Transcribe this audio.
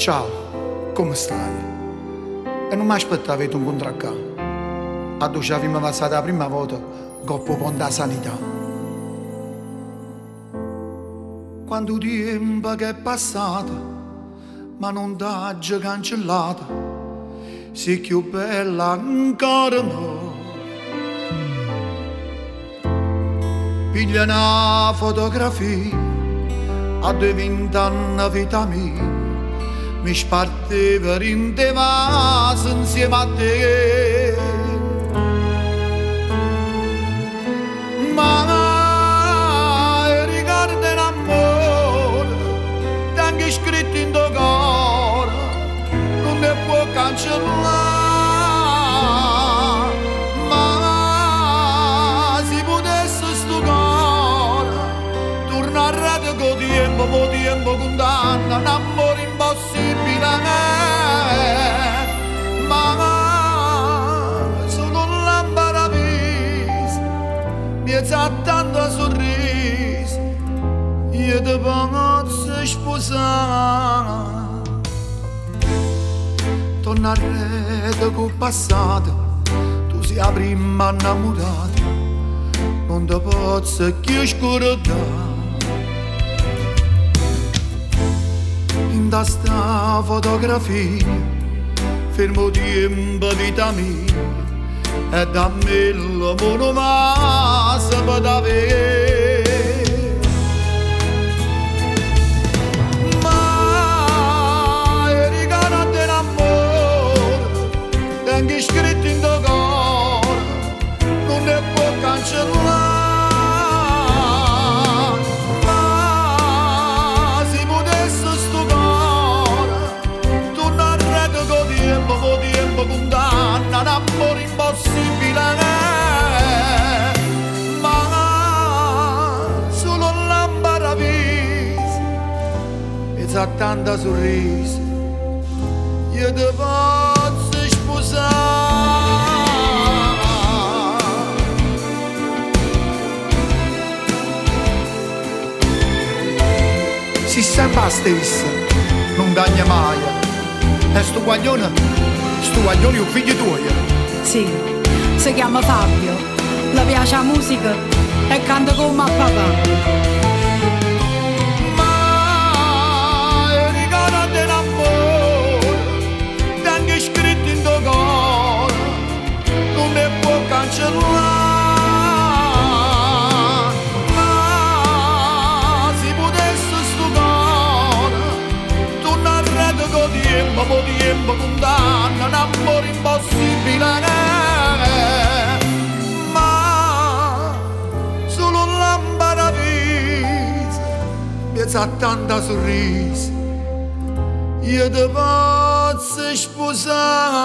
Ciao, come stai? E non mi aspettavi tu un contracca. A dove ci abbiamo passato la prima volta, coppo ponda sanità. Quanto tempo che è passato, ma non t'ha già cancellata, sei più bella ancora no. Piglia una fotografia, a 20 anni vita mia, mi sparteva in te vaso insieme a te. Ma ricordo in amore, ti anche scritto in tuo cuore, non ne può cancellare. Ma se potesse sto cuore tornare con tempo condanna un amore impossibile a me. Ma sono un lamparapis, mi è tanto sorriso, io ti posso sposare. Tornare col passato, tu sei la prima innamorata, non ti posso più scordare. In sta fotografia, fermo tempo vita mia, e da me l'amore ma sapeva davvero. Ma ricordo in amore, tengo scritto in tuo cuore, non ne può cancellare. Condanna un amore impossibile a me. Ma solo un lamparapis e sa tanta sorrisi, io ti posso sposare. Si sempre la stessa, non cambia mai, e sto guaglione è un figlio tuo? Sì, si chiama Fabio, le piace la musica e canta come a papà. Ma ricordo in amore, tengo scritto in tuo cuore, non ne può cancellare. Ma se potesse sto cuore tornare con tempo condanna un amore impossibile a me. Ma solo un lamparapis mi sa tanta sorrisi, io ti posso sposare.